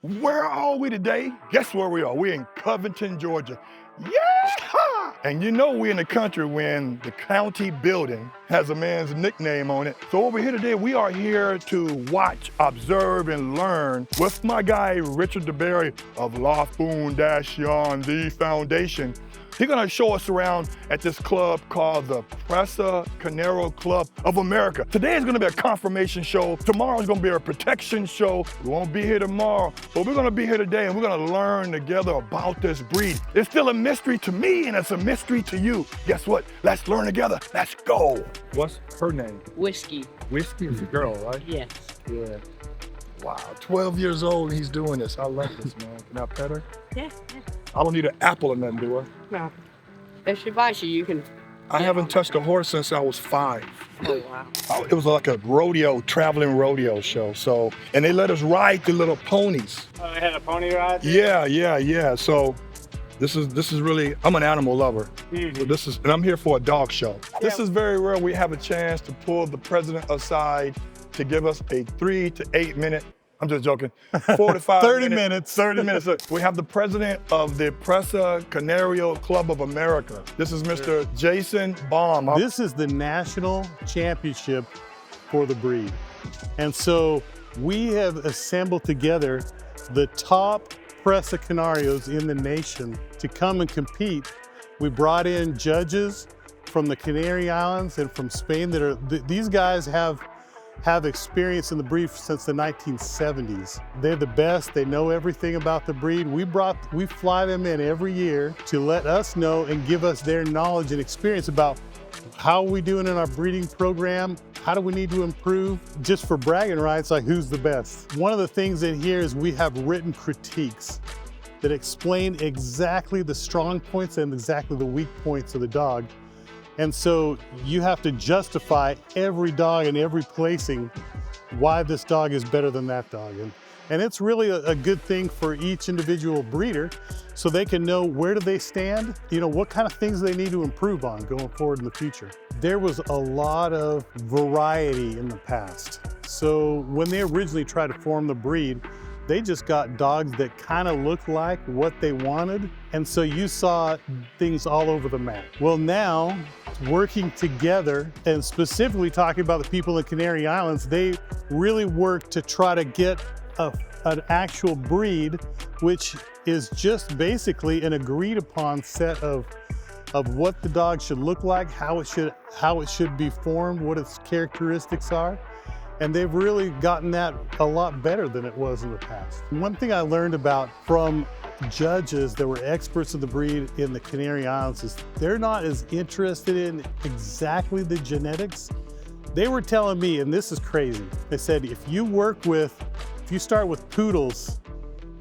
Where are we today? Guess where we are? We're in Covington, Georgia. Yeah! And you know we're in the country when the county building has a man's nickname on it. So over here today, we are here to watch, observe, and learn with my guy, Richard DeBerry of La Fundación, the foundation. He's gonna show us around at this club called the PRESA CANARIO Club of America. Today is gonna be a confirmation show. Tomorrow is gonna be a protection show. We won't be here tomorrow, but we're gonna be here today and we're gonna learn together about this breed. It's still a mystery to me and it's a mystery to you. Guess what? Let's learn together. Let's go. What's her name? Whiskey. Whiskey is a girl, right? Yes. Yeah. Wow, 12 years old and he's doing this. I love this, man. Can I pet her? Yeah. I don't need an apple or nothing, do I? No. If she bites you, you can. I haven't touched a horse since I was 5. Oh, wow. It was like a rodeo, traveling rodeo show. So, and they let us ride the little ponies. Oh, they had a pony ride? Yeah. So this is really, I'm an animal lover. So and I'm here for a dog show. This is very rare. We have a chance to pull the president aside to give us a 3 to 8 minute, I'm just joking, 4 to 5 30 minutes. 30 minutes. Look, we have the president of the PRESA CANARIO Club of America. This is Mr. Jason Baum. This is the national championship for the breed. And so we have assembled together the top PRESA Canarios in the nation to come and compete. We brought in judges from the Canary Islands and from Spain that are, these guys have experience in the breed since the 1970s. They're the best, they know everything about the breed. We fly them in every year to let us know and give us their knowledge and experience about how are we doing in our breeding program, how do we need to improve, just for bragging rights, like who's the best. One of the things in here is we have written critiques that explain exactly the strong points and exactly the weak points of the dog. And so you have to justify every dog and every placing why this dog is better than that dog. And it's really a good thing for each individual breeder so they can know where do they stand, what kind of things they need to improve on going forward in the future. There was a lot of variety in the past. So when they originally tried to form the breed, they just got dogs that kind of looked like what they wanted. And so you saw things all over the map. Well, now, working together and specifically talking about the people in the Canary Islands, they really work to try to get an actual breed, which is just basically an agreed upon set of what the dog should look like, how it should be formed, what its characteristics are. And they've really gotten that a lot better than it was in the past. One thing I learned about from judges that were experts of the breed in the Canary Islands is they're not as interested in exactly the genetics. They were telling me, and this is crazy, they said if you start with poodles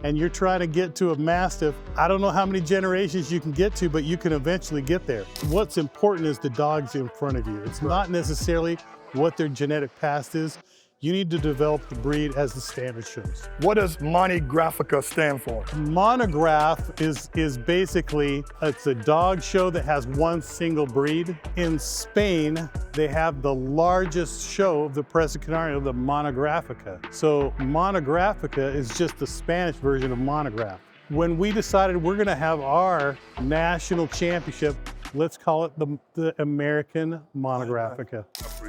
and you're trying to get to a Mastiff, I don't know how many generations you can get to, but you can eventually get there. What's important is the dogs in front of you. It's not necessarily what their genetic past is. You need to develop the breed as the standard shows. What does Monographica stand for? Monograph is basically, it's a dog show that has one single breed. In Spain, they have the largest show of the PRESA Canario, the Monographica. So Monographica is just the Spanish version of monograph. When we decided we're gonna have our national championship, let's call it the American Monographica.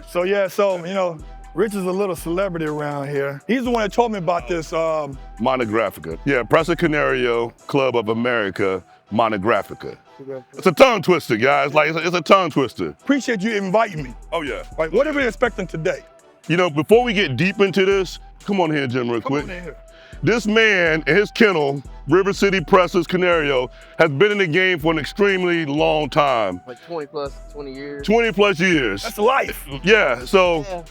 So Rich is a little celebrity around here. He's the one that told me about this. Monographica. Yeah, PRESA CANARIO Club of America, Monographica. It's a tongue twister, guys. It's a tongue twister. Appreciate you inviting me. Oh, yeah. Like, what are we expecting today? Before we get deep into this, come on here, Jim, real quick. Come on in here. This man and his kennel, River City Presas Canario, has been in the game for an extremely long time. Like 20 years. 20 plus years. That's life. Yeah, so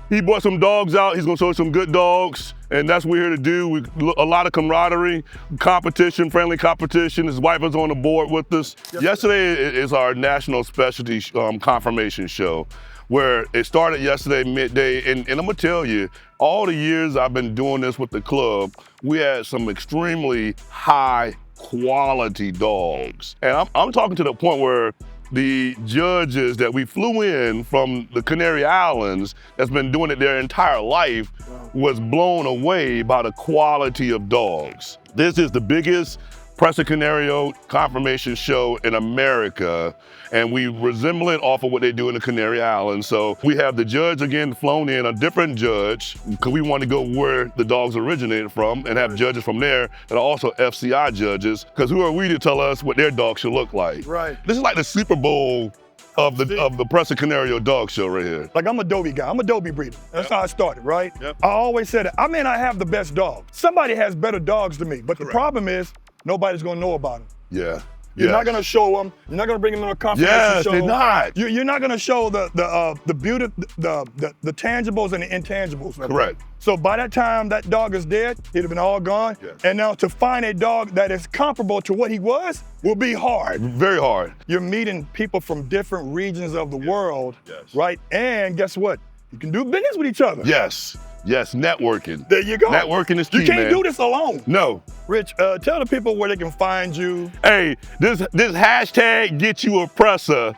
he brought some dogs out. He's gonna show us some good dogs, and that's what we're here to do. A lot of camaraderie, competition, friendly competition. His wife is on the board with us. Yesterday is our national specialty confirmation show, where it started yesterday midday, and I'm gonna tell you, all the years I've been doing this with the club, we had some extremely high quality dogs. And I'm talking to the point where the judges that we flew in from the Canary Islands that's been doing it their entire life, was blown away by the quality of dogs. This is the biggest PRESA Canario conformation show in America, and we resemble it off of what they do in the Canary Islands. So we have the judge again flown in, a different judge, because we want to go where the dogs originated from and have judges from there that are also FCI judges, because who are we to tell us what their dog should look like? Right. This is like the Super Bowl of the PRESA Canario dog show right here. Like, I'm a Dobie guy. I'm a Dobie breeder. That's how I started, right? Yep. I always said it. I may not have the best dog. Somebody has better dogs than me, but the problem is nobody's gonna know about them. Yeah. You're not gonna show them. You're not gonna bring them to a confirmation show. Yes, they're not. You're not gonna show the beauty, the tangibles and the intangibles. Correct. So by that time that dog is dead, he'd have been all gone. Yes. And now to find a dog that is comparable to what he was will be hard. Very hard. You're meeting people from different regions of the world, right? And guess what? You can do business with each other. Yes. Yes, networking. There you go. Networking is key, You can't man. do this alone. No. Rich, tell the people where they can find you. Hey, this hashtag get you a PRESA.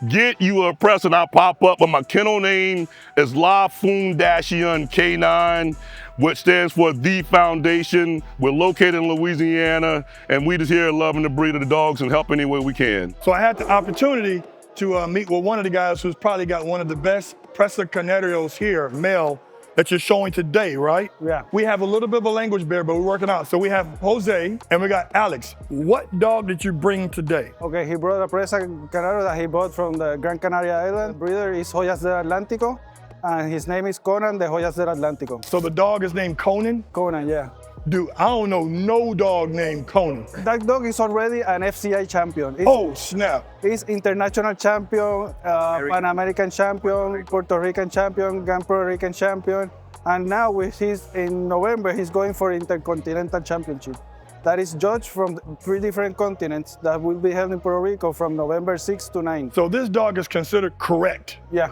Get you a PRESA, and I'll pop up, but my kennel name is La Fundacion K9, which stands for The Foundation. We're located in Louisiana, and we just here loving the breed of the dogs and help any way we can. So I had the opportunity to meet with one of the guys who's probably got one of the best PRESA Canarios here, male, that you're showing today, right? Yeah. We have a little bit of a language barrier, but we're working out. So we have Jose and we got Alex. What dog did you bring today? Okay, he brought a Presa Canario that he bought from the Gran Canaria Island. Breeder is Joyas del Atlántico, and his name is Conan de Joyas del Atlántico. So the dog is named Conan? Conan, yeah. Dude, I don't know no dog named Conan. That dog is already an FCI champion. Oh, snap. He's international champion, Pan American champion, Puerto Rican champion, Puerto Rican champion, and now in November he's going for Intercontinental Championship. That is judged from 3 different continents that will be held in Puerto Rico from November 6th to 9th. So this dog is considered correct. Yeah,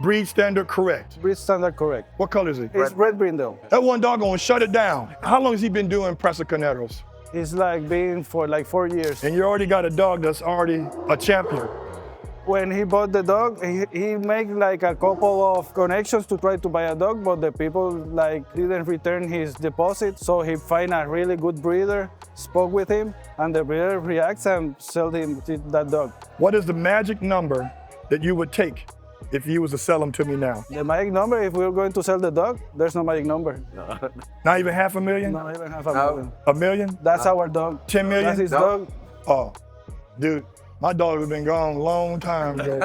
Breed standard correct. breed standard correct. What color is he? It's red brindle. That one dog gonna shut it down. How long has he been doing PRESA Canarios? He's like been for like 4 years. And you already got a dog that's already a champion. When he bought the dog, he made like a couple of connections to try to buy a dog, but the people like didn't return his deposit. So he find a really good breeder, spoke with him, and the breeder reacts and sold him that dog. What is the magic number that you would take if you was to sell them to me now? The magic number, if we were going to sell the dog, there's no magic number. Not even $500,000? Not even half a million. $1 million? That's our dog. 10 million? That's his dog. Oh, dude, my dog has been gone a long time ago.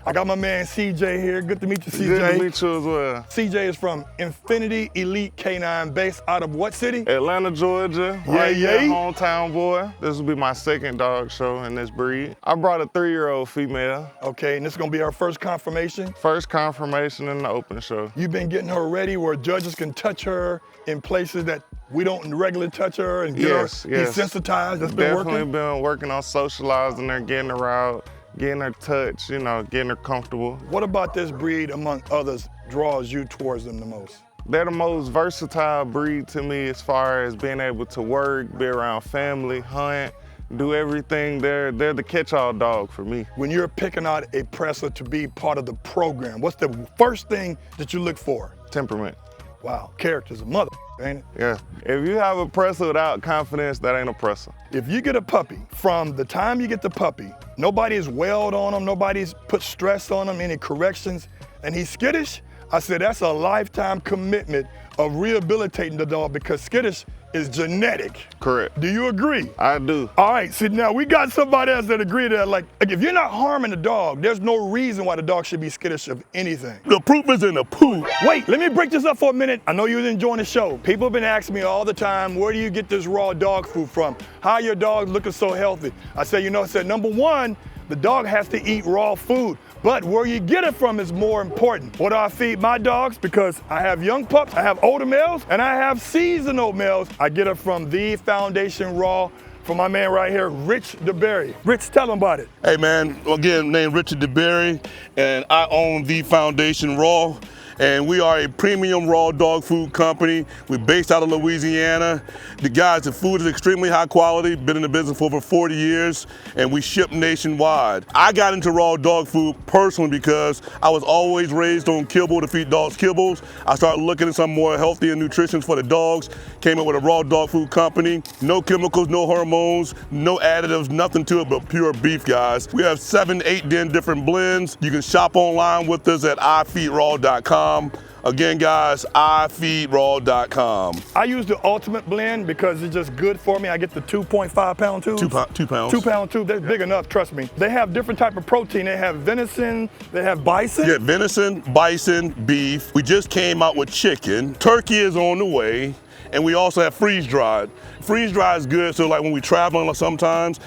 I got my man CJ here. Good to meet you, CJ. Good to meet you as well. CJ is from Infinity Elite Canine, based out of what city? Atlanta, Georgia. Right here, hometown boy. This will be my second dog show in this breed. I brought a 3-year-old female. Okay, and this is gonna be our first confirmation? First confirmation in the open show. You've been getting her ready where judges can touch her in places that we don't regularly touch her and get her desensitized. That's been Definitely working? been working on socializing her, getting her out, getting her touch, you know, getting her comfortable. What about this breed, among others, draws you towards them the most? They're the most versatile breed to me as far as being able to work, be around family, hunt, do everything. They're the catch-all dog for me. When you're picking out a PRESA to be part of the program, what's the first thing that you look for? Temperament. Wow, character's a mother, ain't it? Yeah. If you have a PRESA without confidence, that ain't a PRESA. If you get a puppy, from the time you get the puppy, nobody's wailed on him, nobody's put stress on him, any corrections, and he's skittish, I said that's a lifetime commitment of rehabilitating the dog because skittish is genetic. Correct. Do you agree? I do. All right, see now we got somebody else that agree to that. Like if you're not harming the dog, there's no reason why the dog should be skittish of anything. The proof is in the poop. Wait, let me break this up for a minute. I know you're enjoying the show. People have been asking me all the time, where do you get this raw dog food from? How are your dogs looking so healthy? I said, number one, the dog has to eat raw food. But where you get it from is more important. What do I feed my dogs? Because I have young pups, I have older males, and I have seasonal males. I get it from The Foundation Raw from my man right here, Rich DeBerry. Rich, tell them about it. Hey man, again, named Richard DeBerry, and I own The Foundation Raw. and we are a premium raw dog food company. We're based out of Louisiana. The food is extremely high quality, been in the business for over 40 years, and we ship nationwide. I got into raw dog food personally because I was always raised on kibble to feed dogs kibbles. I started looking at some more healthy and nutritious for the dogs, came up with a raw dog food company. No chemicals, no hormones, no additives, nothing to it but pure beef, guys. We have 7, 8 different blends. You can shop online with us at ifeedraw.com. Again, guys, ifeedraw.com. I use the ultimate blend because it's just good for me. I get the 2.5 pound tubes. 2 pounds. 2 pound tube, they're big enough, trust me. They have different type of protein. They have venison, they have bison. Yeah, venison, bison, beef. We just came out with chicken. Turkey is on the way. And we also have freeze dried. Freeze dried is good, so like when we traveling sometimes,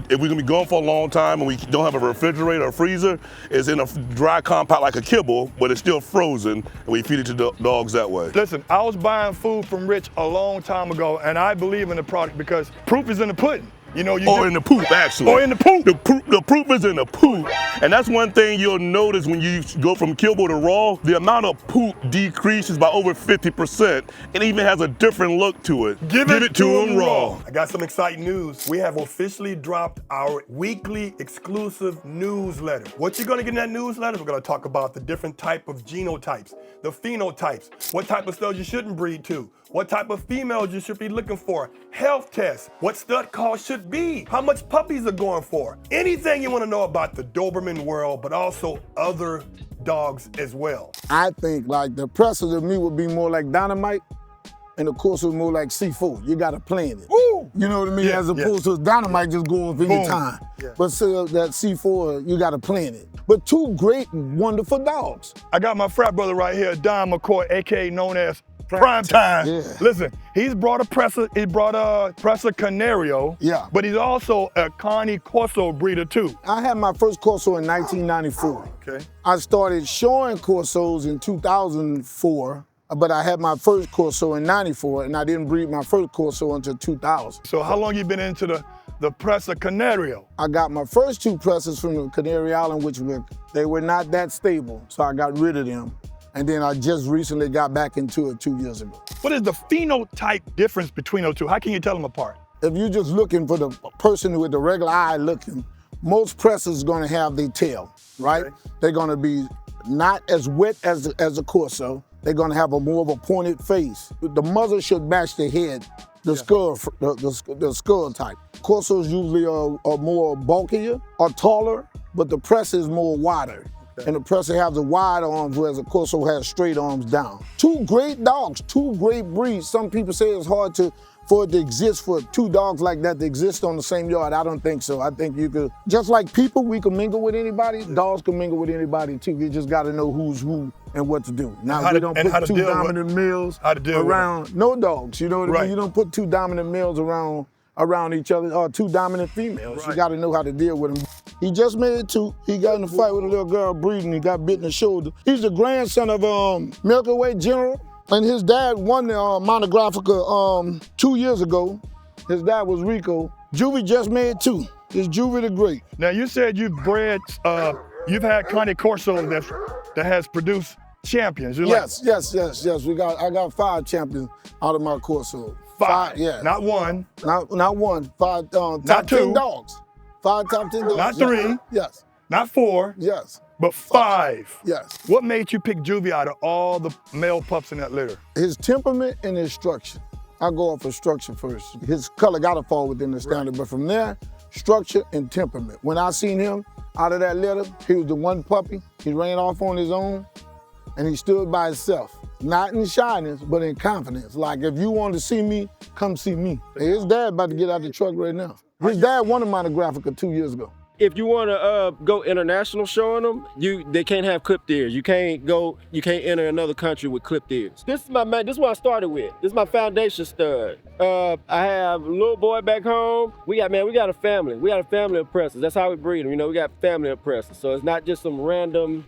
if we're gonna be gone for a long time and we don't have a refrigerator or freezer, it's in a dry compact like a kibble, but it's still frozen, and we feed it to the dogs that way. Listen, I was buying food from Rich a long time ago, and I believe in the product because proof is in the pudding. You know, Or in the poop, actually. Or in the poop. The proof is in the poop. And that's one thing you'll notice when you go from kibble to raw, the amount of poop decreases by over 50%. It even has a different look to it. Give it to them raw. I got some exciting news. We have officially dropped our weekly exclusive newsletter. What you're gonna get in that newsletter, we're gonna talk about the different type of genotypes, the phenotypes, what type of studs you shouldn't breed to, what type of females you should be looking for, health tests, what stud cost should be, how much puppies are going for, anything you wanna know about the Doberman world, but also other dogs as well. I think like the Presas to me would be more like Dynamite, and the Corsos more like C4. You gotta plan it. Woo! You know what I mean? Yeah, As opposed to Dynamite just go off any time. Yeah. But so that C4, you gotta plan it. But two great, wonderful dogs. I got my frat brother right here, Don McCoy, AKA known as Prime Time. Yeah. Listen, he's brought a PRESA Canario, Yeah. but he's also a Cane Corso breeder too. I had my first Corso in 1994. Okay. I started showing Corsos in 2004, but I had my first Corso in 94, and I didn't breed my first Corso until 2000. So how long you been into the PRESA Canario? I got my first two Presas from the Canary Island, which they were not that stable, so I got rid of them. And then I just recently got back into it 2 years ago. What is the phenotype difference between those two? How can you tell them apart? If you're just looking for the person with the regular eye looking, most Presas gonna have their tail, right? Okay. They're gonna be not as wet as a Corso. They're gonna have a more of a pointed face. The muzzle should match the head, the skull, the skull type. Corsos usually are more bulkier or taller, but the Presa is more wider. And the Presa has the wide arms, whereas the Corso has straight arms down. Two great dogs, two great breeds. Some people say it's hard for it to exist for two dogs like that to exist on the same yard. I don't think so. I think you could, just like people, we can mingle with anybody, dogs can mingle with anybody too. You just gotta know who's who and what to do. Now, we don't put two dominant males around no dogs, you know what I mean? You don't put two dominant males around each other, or two dominant females. Right. You gotta know how to deal with them. He just made two. He got in a fight with a little girl breeding. He got bit in the shoulder. He's the grandson of Milky Way General, and his dad won the Monographica 2 years ago. His dad was Rico. Juvie just made two. It's Juvie the Great. Now you said you've bred, you've had Cane Corso that has produced champions. Yes. I got 5 champions out of my Corso. 5, yeah. Not one. Not one. 5 top Not 2. 10 dogs. 5 top 10 dogs. Not 3. Yes. Not 4. Yes. But 5. Yes. What made you pick Juvie out of all the male pups in that litter? His temperament and his structure. I go off of structure first. His color gotta fall within the standard, but from there, structure and temperament. When I seen him out of that litter, he was the one puppy. He ran off on his own, and he stood by himself. Not in shyness, but in confidence. Like, if you want to see me, come see me. His dad about to get out the truck right now. His dad won a Monographica 2 years ago. If you want to go international showing them, they can't have clipped ears. You can't enter another country with clipped ears. This is my man. This is what I started with. This is my foundation stud. I have a little boy back home. We got a family. We got a family of Presas. That's how we breed them. You know, we got a family of Presas. So it's not just some random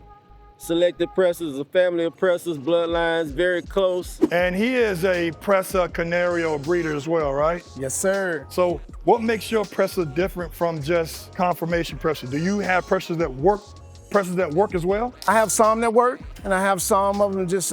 selected Presas. It's a family of Presas, bloodlines, very close. And he is a PRESA Canario breeder as well, right? Yes, sir. So what makes your PRESA different from just conformation Presas? Do you have Presas that work Presas that work as well? I have some that work, and I have some of them just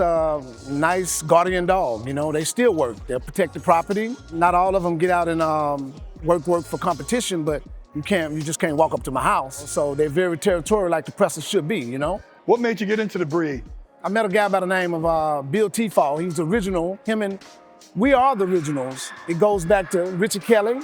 nice guardian dog. You know, they still work. They'll protect the property. Not all of them get out and work for competition, but you just can't walk up to my house. So they're very territorial, like the Presas should be. You know. What made you get into the breed? I met a guy by the name of Bill Tefall. He was the original. We are the originals. It goes back to Richard Kelly,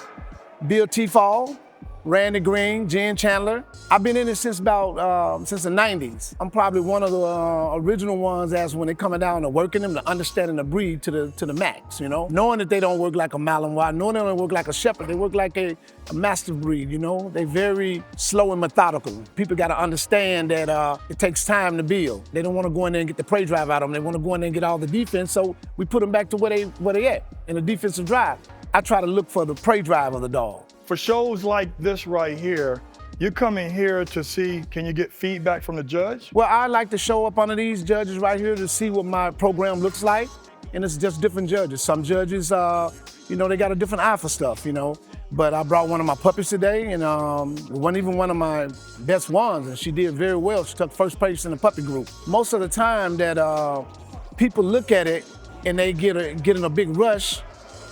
Bill Tefall, Randy Green, Jen Chandler. I've been in it since the 90s. I'm probably one of the original ones as when they're coming down and working them, to understanding the breed to the max, you know? Knowing that they don't work like a Malinois, knowing they don't work like a Shepherd, they work like a mastiff breed, you know? They're very slow and methodical. People gotta understand that it takes time to build. They don't wanna go in there and get the prey drive out of them. They wanna go in there and get all the defense, so we put them back to where they at, in the defensive drive. I try to look for the prey drive of the dog. For shows like this right here, you come in here to see, can you get feedback from the judge? Well, I like to show up under these judges right here to see what my program looks like, and it's just different judges. Some judges, you know, they got a different eye for stuff, you know. But I brought one of my puppies today, and it wasn't even one of my best ones, and she did very well. She took first place in the puppy group. Most of the time that people look at it and they get in a big rush,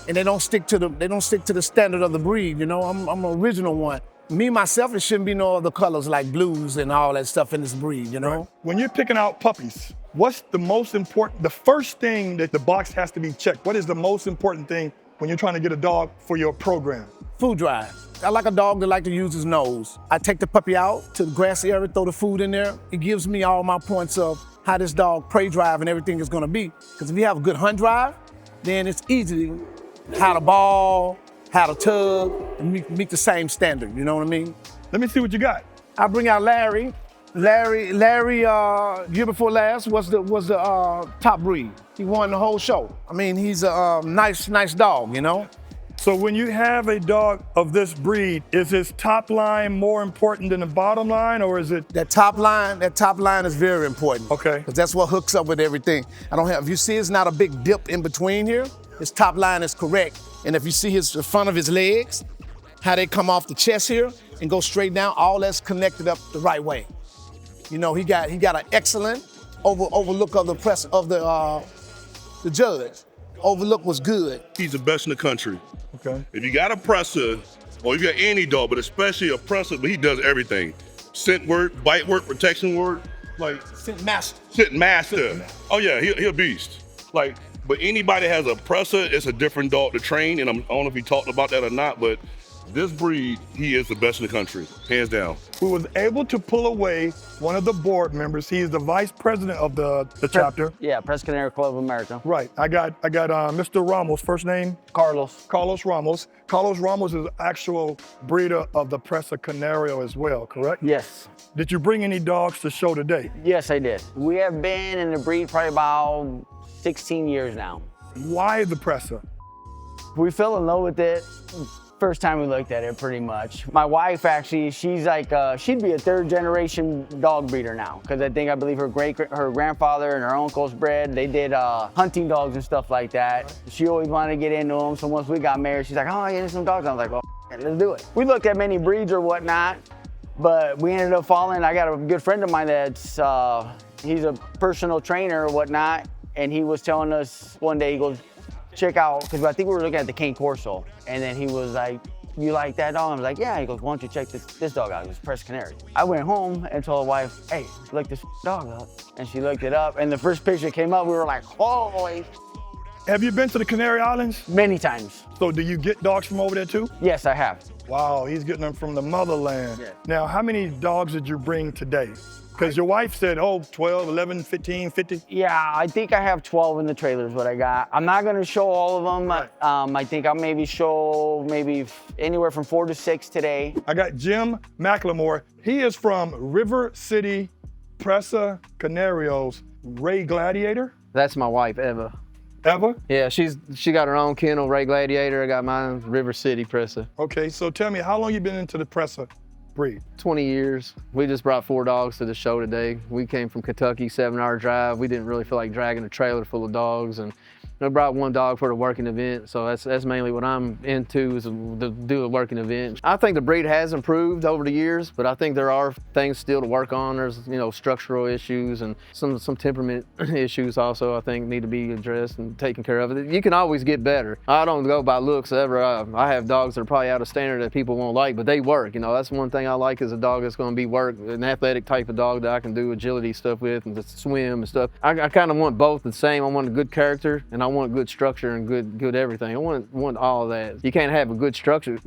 and they don't stick to the standard of the breed. You know, I'm an original one. Me myself, it shouldn't be no other colors like blues and all that stuff in this breed. You know. Right. When you're picking out puppies, what's the most important? The first thing that the box has to be checked. What is the most important thing when you're trying to get a dog for your program? Food drive. I like a dog that like to use his nose. I take the puppy out to the grassy area, throw the food in there. It gives me all my points of how this dog prey drive and everything is going to be. Because if you have a good hunt drive, then it's easy how to ball, how to tug, and meet the same standard, you know what I mean? Let me see what you got. I bring out Larry. Larry, year before last was the top breed. He won the whole show. I mean, he's a nice dog, you know? So when you have a dog of this breed, is his top line more important than the bottom line, or is it? That top line is very important. Okay. Because that's what hooks up with everything. If you see it's not a big dip in between here, his top line is correct. And if you see the front of his legs, how they come off the chest here and go straight down, all that's connected up the right way. You know, he got an excellent overlook of the judge. Overlook was good. He's the best in the country. Okay. If you got a Presa, or you got any dog, but especially a Presa, but he does everything. Scent work, bite work, protection work, like Scent master. Scent master. Oh yeah, he a beast. Like, but anybody has a Presa, it's a different dog to train, and I don't know if he talked about that or not, but this breed, he is the best in the country, hands down. We was able to pull away one of the board members. He is the vice president of the chapter. Yeah, PRESA CANARIO Club of America. Right. I got Mr. Ramos, first name? Carlos. Carlos Ramos. Carlos Ramos is actual breeder of the PRESA Canario as well, correct? Yes. Did you bring any dogs to show today? Yes, I did. We have been in the breed probably about 16 years now. Why the PRESA? We fell in love with it first time we looked at it, pretty much. My wife actually, she's like, she'd be a third generation dog breeder now, because I believe her grandfather and her uncles bred. They did hunting dogs and stuff like that. She always wanted to get into them, so once we got married, she's like, oh, yeah, there's some dogs. I was like, well, let's do it. We looked at many breeds or whatnot, but we ended up falling. I got a good friend of mine that's, he's a personal trainer or whatnot, and he was telling us one day, he goes, check out, because I think we were looking at the Cane Corso, and then he was like, you like that dog? I was like, yeah. He goes, why don't you check this dog out? It was PRESA CANARIO. I went home and told my wife, hey, look this dog up. And she looked it up, and the first picture came up, we were like, holy. Have you been to the Canary Islands? Many times. So do you get dogs from over there too? Yes, I have. Wow, he's getting them from the motherland. Yeah. Now, how many dogs did you bring today? Because your wife said, oh, 12, 11, 15, 50? Yeah, I think I have 12 in the trailers, what I got. I'm not gonna show all of them. Right. I think I'll maybe show anywhere from 4 to 6 today. I got Jim McLemore. He is from River City PRESA Canarios, Ray Gladiator. That's my wife, Eva. Eva? Yeah, she got her own kennel, Ray Gladiator. I got mine, River City PRESA. Okay, so tell me, how long you been into the PRESA breed? 20 years. We just brought 4 dogs to the show today. We came from Kentucky, 7-hour drive. We didn't really feel like dragging a trailer full of dogs, and I brought one dog for the working event, so that's mainly what I'm into, is to do a working event. I think the breed has improved over the years, but I think there are things still to work on. There's, you know, structural issues and some temperament issues also I think need to be addressed and taken care of. You can always get better. I don't go by looks ever. I have dogs that are probably out of standard that people won't like, but they work. You know, that's one thing I like, is a dog that's going to be work, an athletic type of dog that I can do agility stuff with and just swim and stuff. I kind of want both the same. I want a good character and I want good structure and good everything. I want all of that. You can't have a good structure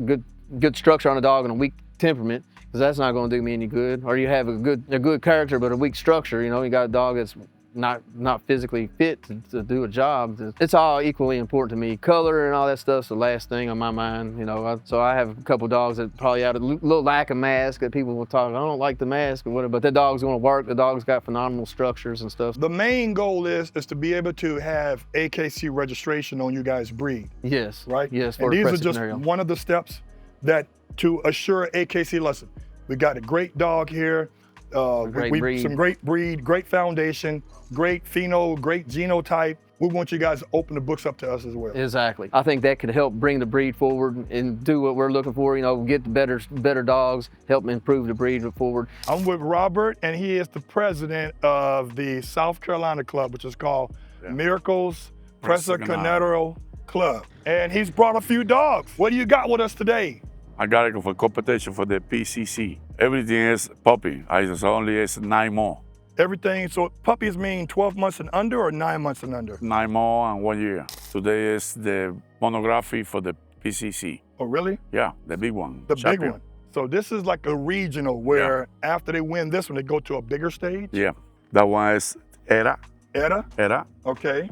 on a dog and a weak temperament, because that's not going to do me any good. Or you have a good character but a weak structure. You know, you got a dog that's not physically fit to do a job. It's all equally important to me. Color and all that stuff's the last thing on my mind, you know. So I have a couple dogs that probably have a little lack of mask that people will talk, I don't like the mask or whatever, but that dog's gonna work. The dog's got phenomenal structures and stuff. The main goal is to be able to have AKC registration on you guys' breed. Yes. Right? Yes, and for these are PRESA just CANARIO. one of the steps that to assure AKC lesson. We got a great dog here. Breed. Some great breed, great foundation, great pheno, great genotype. We want you guys to open the books up to us as well. Exactly. I think that could help bring the breed forward and do what we're looking for, you know, get the better dogs, help improve the breed forward. I'm with Robert, and he is the president of the South Carolina club, which is called Miracles PRESA CANARIO Club. And he's brought a few dogs. What do you got with us today? I got it for competition for the PCC. Everything is puppy. I just only is 9 more. Everything, so puppies mean 12 months and under or 9 months and under? 9 more and 1 year. Today is the monography for the PCC. Oh, really? Yeah, the big one. The champion. big one. So this is like a regional where after they win this one, they go to a bigger stage? Yeah, that one is Era. Era? Okay.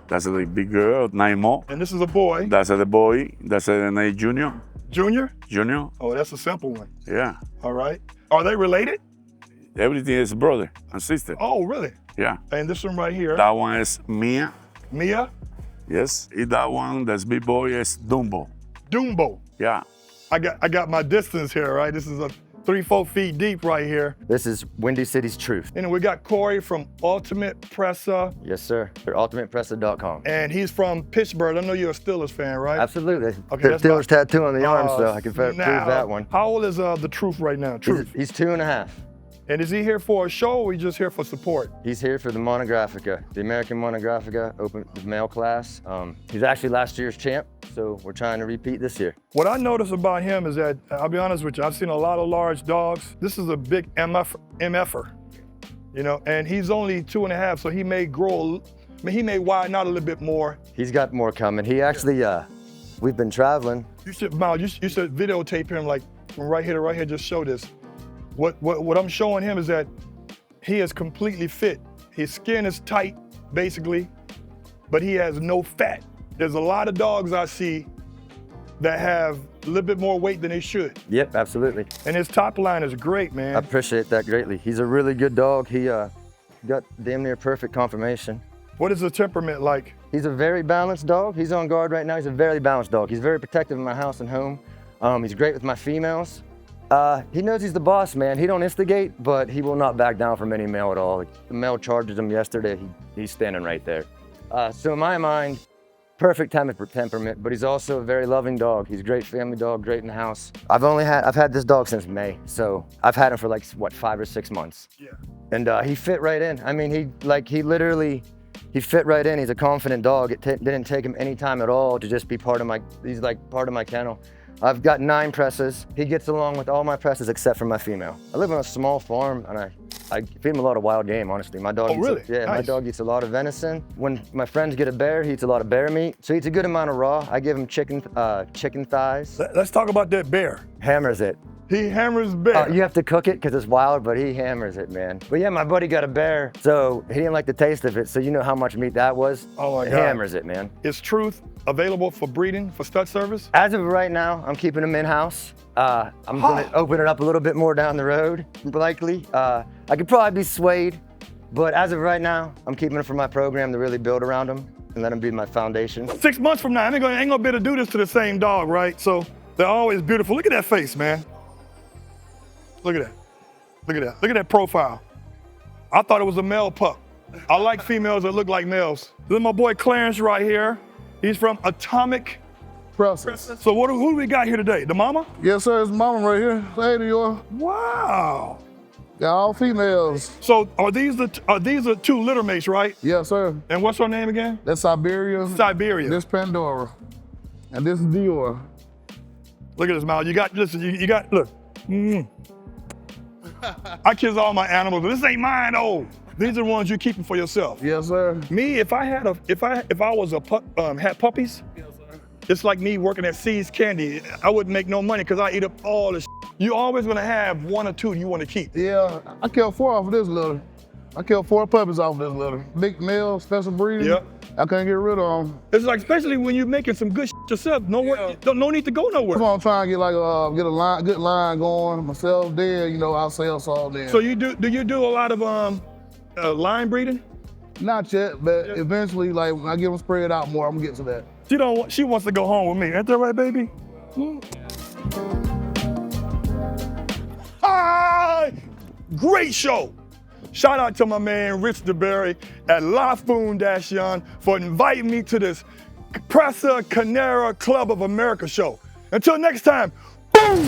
That's the big girl, 9 more. And this is a boy? That's the boy. That's the name Junior. Junior? Junior. Oh, that's a simple one. Yeah. All right. Are they related? Everything is brother and sister. Oh, really? Yeah. And this one right here? That one is Mia. Mia? Yes. And that one, that's big boy, is Dumbo. Dumbo? Yeah. I got my distance here, right? This is a 3-4 feet deep right here. This is Windy City's Truth. And we got Corey from Ultimate PRESA. Yes, sir. UltimatePresa.com. And he's from Pittsburgh. I know you're a Steelers fan, right? Absolutely. Okay, The Steelers tattoo on the arm, so I can prove now, that one. How old is the Truth right now? Truth. He's 2.5. And is he here for a show or he just here for support? He's here for the Monographica, the American Monographica Open male class. He's actually last year's champ, so we're trying to repeat this year. What I notice about him is that, I'll be honest with you, I've seen a lot of large dogs. This is a big MFer, you know, and he's only 2.5, so he may grow, he may widen out a little bit more. He's got more coming. He actually, we've been traveling. You should, Miles, you should videotape him like from right here to right here, just show this. What I'm showing him is that he is completely fit. His skin is tight, basically, but he has no fat. There's a lot of dogs I see that have a little bit more weight than they should. Yep, absolutely. And his top line is great, man. I appreciate that greatly. He's a really good dog. He got damn near perfect conformation. What is the temperament like? He's a very balanced dog. He's on guard right now. He's a very balanced dog. He's very protective of my house and home. He's great with my females. He knows he's the boss, man. He don't instigate, but he will not back down from any male at all. The male charges him yesterday. He's standing right there. So in my mind, perfect temperament, but he's also a very loving dog. He's a great family dog, great in the house. I've had this dog since May, so I've had him for like, what, 5 or 6 months. Yeah. And he fit right in. I mean, he fit right in. He's a confident dog. It didn't take him any time at all to just be he's like part of my kennel. I've got 9 Presas. He gets along with all my Presas except for my female. I live on a small farm and I feed him a lot of wild game, honestly. My dog my dog eats a lot of venison. When my friends get a bear, he eats a lot of bear meat. So he eats a good amount of raw. I give him chicken thighs. Let's talk about that bear. Hammers it. He hammers bear. You have to cook it because it's wild, but he hammers it, man. But yeah, my buddy got a bear, so he didn't like the taste of it, so you know how much meat that was. Oh my God. He hammers it, man. Is Truth available for breeding, for stud service? As of right now, I'm keeping him in-house. I'm gonna open it up a little bit more down the road, likely. I could probably be swayed, but as of right now, I'm keeping him for my program to really build around him and let him be my foundation. 6 months from now, I ain't gonna be able to do this to the same dog, right? So they're always beautiful. Look at that face, man. Look at that. Look at that. Look at that profile. I thought it was a male pup. I like females that look like males. This is my boy Clarence right here. He's from Atomic Presas. So who do we got here today? The mama? Yes, sir. It's mama right here. Hey to you. Wow. Got all females. So are these the two litter mates, right? Yes, sir. And what's her name again? That's Siberia. Siberia. This Pandora. And this is Dior. Look at this mouth. You got look. I kiss all my animals, but this ain't mine though. These are the ones you're keeping for yourself. Yes, sir. Me, if I was had puppies, it's like me working at See's Candy. I wouldn't make no money because I eat up all the You're always gonna have one or two you want to keep. Yeah, I killed 4 off of this litter. I killed 4 puppies off of this litter. Big male, special breeding. Yep. I couldn't get rid of them. It's like, especially when you're making some good yourself, no need to go nowhere. Come on, trying to get like a good line going. Myself, then, you know, I'll sell all then. So do you do a lot of line breeding? Not yet, but eventually, like when I get them spread out more, I'm gonna get to that. She wants to go home with me. Ain't that right, baby? Hi! Great show. Shout out to my man Rich DeBerry at La Fundación for inviting me to this PRESA CANARIO Club of America show. Until next time, boom!